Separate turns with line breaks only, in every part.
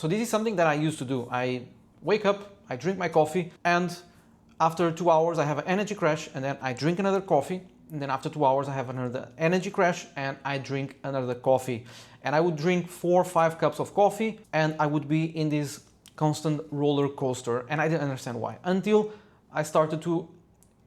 So this is something that I used to do. I wake up, I drink my coffee, and after 2 hours I have an energy crash, and then I drink another coffee, and then after 2 hours I have another energy crash and I drink another coffee. And I would drink 4 or 5 cups of coffee, and I would be in this constant roller coaster, and I didn't understand why, until I started to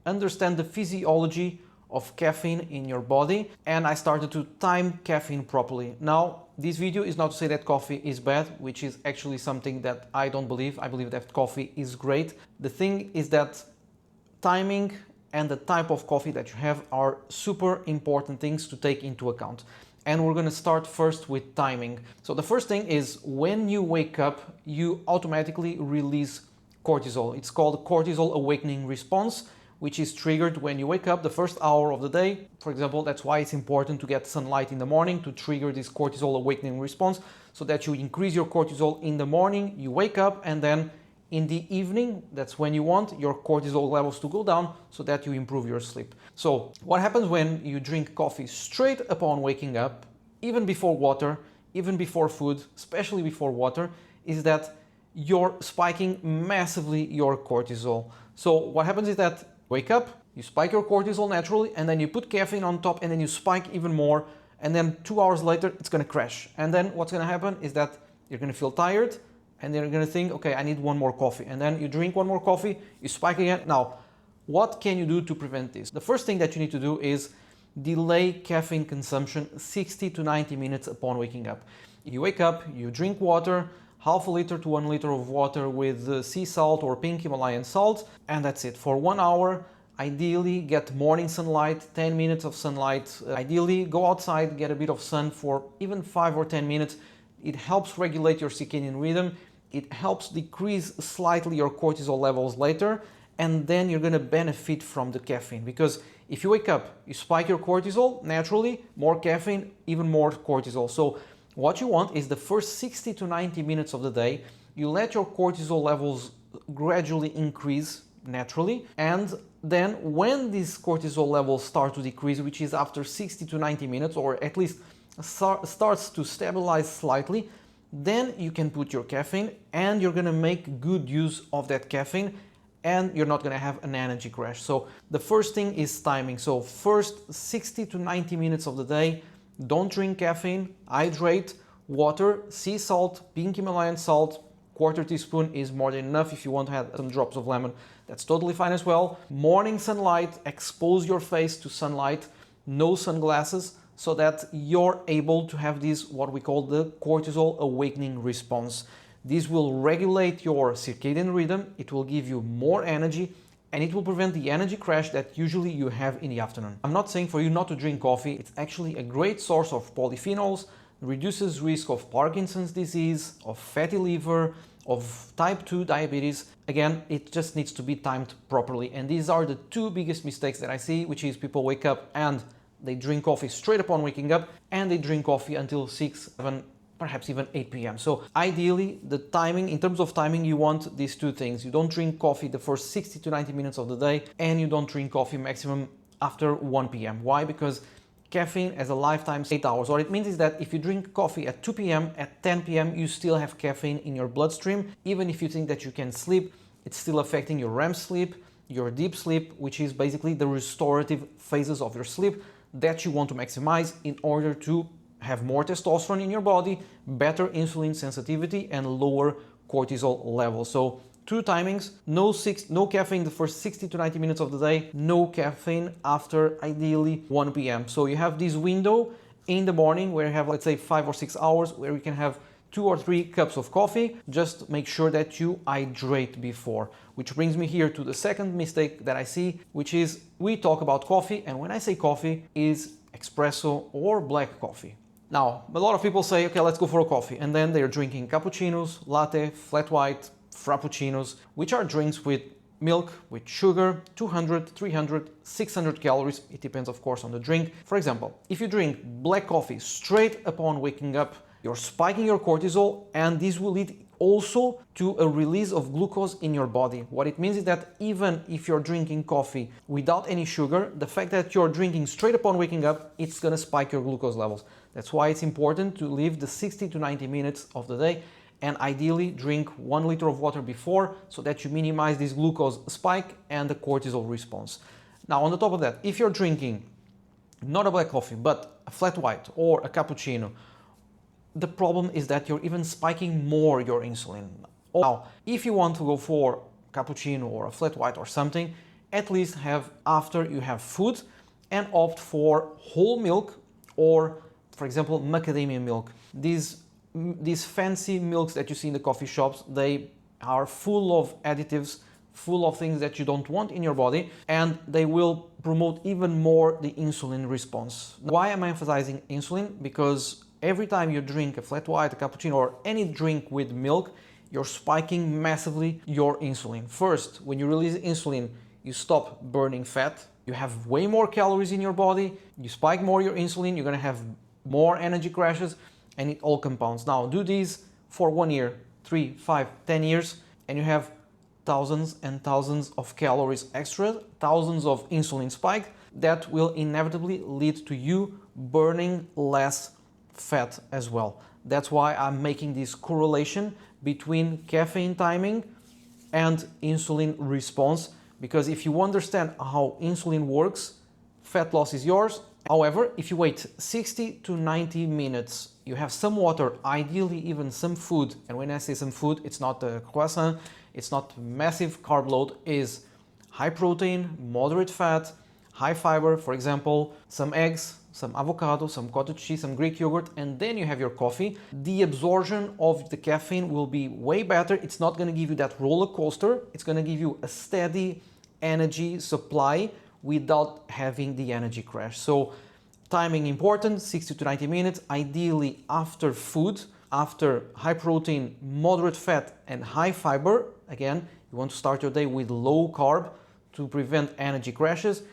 understand the physiology of caffeine in your body, and I started to time caffeine properly. Now, this video is not to say that coffee is bad, which is actually something that I don't believe. I believe that coffee is great. The thing is that timing and the type of coffee that you have are super important things to take into account. And we're going to start first with timing. So the first thing is, when you wake up, you automatically release cortisol. It's called cortisol awakening response, which is triggered when you wake up the first hour of the day. For example, that's why it's important to get sunlight in the morning to trigger this cortisol awakening response, so that you increase your cortisol in the morning, you wake up, and then in the evening, that's when you want your cortisol levels to go down so that you improve your sleep. So what happens when you drink coffee straight upon waking up, even before water, even before food, especially before water, is that you're spiking massively your cortisol. So what happens is that wake up, you spike your cortisol naturally, and then you put caffeine on top, and then you spike even more, and then 2 hours later it's going to crash. And then what's going to happen is that you're going to feel tired, and then you're going to think, okay, I need one more coffee, and then you drink one more coffee, you spike again. Now, what can you do to prevent this? The first thing that you need to do is delay caffeine consumption 60 to 90 minutes upon waking up. You wake up, you drink water, half a liter to 1 liter of water with sea salt or pink Himalayan salt, and that's it. For 1 hour, ideally get morning sunlight, 10 minutes of sunlight. Ideally go outside, get a bit of sun for even 5 or 10 minutes. It helps regulate your circadian rhythm. It helps decrease slightly your cortisol levels later, and then you're going to benefit from the caffeine. Because if you wake up, you spike your cortisol, naturally, more caffeine, even more cortisol. So what you want is the first 60 to 90 minutes of the day, you let your cortisol levels gradually increase naturally, and then when these cortisol levels start to decrease, which is after 60 to 90 minutes, or at least starts to stabilize slightly, then you can put your caffeine, and you're going to make good use of that caffeine, and you're not going to have an energy crash. So the first thing is timing. So first 60 to 90 minutes of the day, don't drink caffeine, hydrate, water, sea salt, pink Himalayan salt, quarter teaspoon is more than enough. If you want to add some drops of lemon, that's totally fine as well. Morning sunlight, expose your face to sunlight, no sunglasses, so that you're able to have this, what we call the cortisol awakening response. This will regulate your circadian rhythm, it will give you more energy, and it will prevent the energy crash that usually you have in the afternoon. I'm not saying for you not to drink coffee. It's actually a great source of polyphenols, reduces risk of Parkinson's disease, of fatty liver, of type 2 diabetes. Again, it just needs to be timed properly. And these are the two biggest mistakes that I see, which is people wake up and they drink coffee straight upon waking up, and they drink coffee until 6, 7, perhaps even 8 p.m. So ideally, the timing, in terms of timing, you want these two things. You don't drink coffee the first 60 to 90 minutes of the day, and you don't drink coffee maximum after 1 p.m. Why? Because caffeine has a lifetime 8 hours. What it means is that if you drink coffee at 2 p.m., at 10 p.m., you still have caffeine in your bloodstream. Even if you think that you can sleep, it's still affecting your REM sleep, your deep sleep, which is basically the restorative phases of your sleep that you want to maximize in order to have more testosterone in your body, better insulin sensitivity, and lower cortisol levels. So two timings: no caffeine the first 60 to 90 minutes of the day, no caffeine after ideally 1 p.m. So you have this window in the morning where you have, let's say, 5 or 6 hours where you can have 2 or 3 cups of coffee. Just make sure that you hydrate before. Which brings me here to the second mistake that I see, which is we talk about coffee, and when I say coffee, is espresso or black coffee. Now, a lot of people say, okay, let's go for a coffee, and then they're drinking cappuccinos, latte, flat white, frappuccinos, which are drinks with milk, with sugar, 200, 300, 600 calories. It depends, of course, on the drink. For example, if you drink black coffee straight upon waking up, you're spiking your cortisol, and this will lead also to a release of glucose in your body. What it means is that even if you're drinking coffee without any sugar, the fact that you're drinking straight upon waking up, it's gonna spike your glucose levels. That's why it's important to leave the 60 to 90 minutes of the day and ideally drink 1 liter of water before so that you minimize this glucose spike and the cortisol response. Now, on the top of that, if you're drinking not a black coffee, but a flat white or a cappuccino, the problem is that you're even spiking more your insulin. Now, if you want to go for cappuccino or a flat white or something, at least have after you have food and opt for whole milk or, for example, macadamia milk. These fancy milks that you see in the coffee shops, they are full of additives, full of things that you don't want in your body, and they will promote even more the insulin response. Why am I emphasizing insulin? Because every time you drink a flat white, a cappuccino, or any drink with milk, you're spiking massively your insulin. First, when you release insulin, you stop burning fat, you have way more calories in your body, you spike more your insulin, you're gonna have more energy crashes, and it all compounds. Now, do these for 1 year, 3, 5, 10 years, and you have thousands and thousands of calories extra, thousands of insulin spike, that will inevitably lead to you burning less fat as well. That's why I'm making this correlation between caffeine timing and insulin response, because if you understand how insulin works, fat loss is yours. However, if you wait 60 to 90 minutes, you have some water, ideally even some food, and when I say some food, it's not a croissant, it's not massive carb load, is high protein, moderate fat, high fiber, for example, some eggs, some avocado, some cottage cheese, some Greek yogurt, and then you have your coffee. The absorption of the caffeine will be way better. It's not going to give you that roller coaster. It's going to give you a steady energy supply without having the energy crash. So timing important, 60 to 90 minutes, ideally after food, after high protein, moderate fat, and high fiber. Again, you want to start your day with low carb to prevent energy crashes.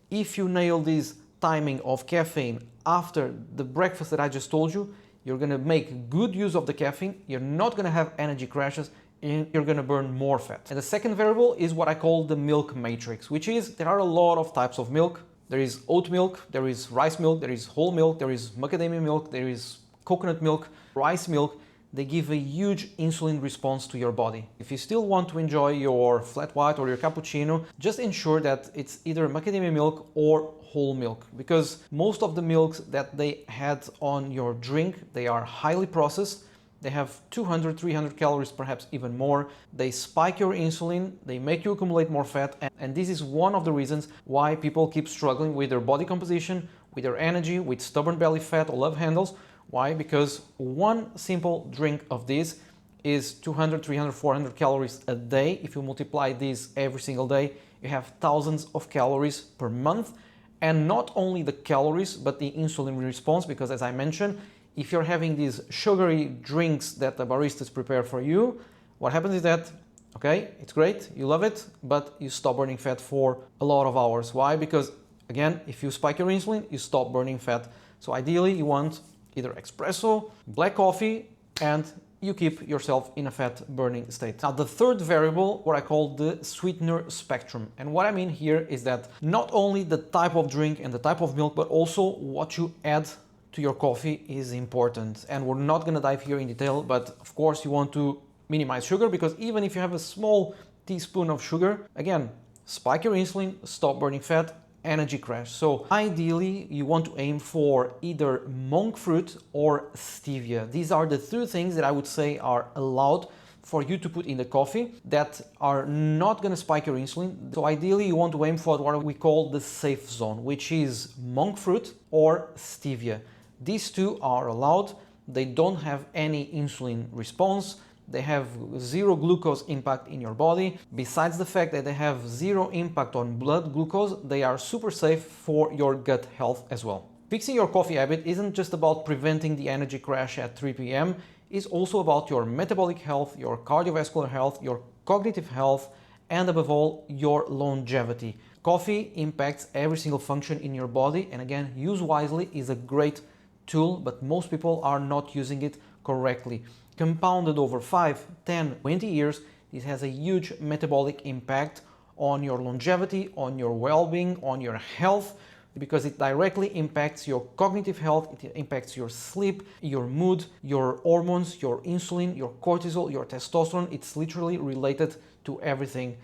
If you nail this timing of caffeine after the breakfast that I just told you, you're going to make good use of the caffeine, you're not going to have energy crashes, and you're going to burn more fat. And the second variable is what I call the milk matrix, which is there are a lot of types of milk. There is oat milk, there is rice milk, there is whole milk, there is macadamia milk, there is coconut milk, rice milk. They give a huge insulin response to your body. If you still want to enjoy your flat white or your cappuccino, just ensure that it's either macadamia milk or whole milk, because most of the milks that they had on your drink, they are highly processed. They have 200, 300 calories, perhaps even more. They spike your insulin, they make you accumulate more fat, and this is one of the reasons why people keep struggling with their body composition, with their energy, with stubborn belly fat or love handles. Why? Because one simple drink of this is 200, 300, 400 calories a day. If you multiply this every single day, you have thousands of calories per month. And not only the calories, but the insulin response, because as I mentioned, if you're having these sugary drinks that the baristas prepare for you, what happens is that, okay, it's great, you love it, but you stop burning fat for a lot of hours. Why? Because again, if you spike your insulin, you stop burning fat. So ideally you want either espresso, black coffee, and you keep yourself in a fat burning state. Now, the third variable, what I call the sweetener spectrum. And what I mean here is that not only the type of drink and the type of milk, but also what you add to your coffee is important. And we're not going to dive here in detail, but of course you want to minimize sugar, because even if you have a small teaspoon of sugar, again, spike your insulin, stop burning fat, energy crash. So ideally you want to aim for either monk fruit or stevia. These are the three things that I would say are allowed for you to put in the coffee that are not going to spike your insulin. So ideally you want to aim for what we call the safe zone, which is monk fruit or stevia. These two are allowed. They don't have any insulin response. They have zero glucose impact in your body. Besides the fact that they have zero impact on blood glucose, they are super safe for your gut health as well. Fixing your coffee habit isn't just about preventing the energy crash at 3 p.m. It's also about your metabolic health, your cardiovascular health, your cognitive health, and above all, your longevity. Coffee impacts every single function in your body, and again, use wisely is a great tool, but most people are not using it correctly. Compounded over 5, 10, 20 years, this has a huge metabolic impact on your longevity, on your well-being, on your health. because it directly impacts your cognitive health, it impacts your sleep, your mood, your hormones, your insulin, your cortisol, your testosterone. It's literally related to everything.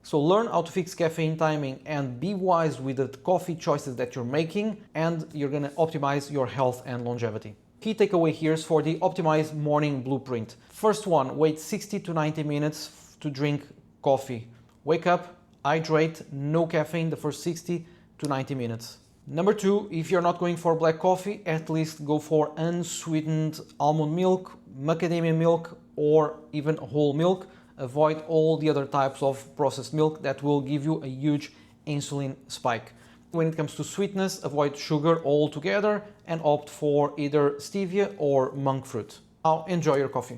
So learn how to fix caffeine timing and be wise with the coffee choices that you're making, and you're gonna optimize your health and longevity. Key takeaway here is for the optimized morning blueprint. First one, wait 60 to 90 minutes to drink coffee. Wake up, hydrate, no caffeine the first 60 to 90 minutes. Number two, if you're not going for black coffee, at least go for unsweetened almond milk, macadamia milk, or even whole milk. Avoid all the other types of processed milk that will give you a huge insulin spike. When it comes to sweetness, avoid sugar altogether and opt for either stevia or monk fruit. Now enjoy your coffee.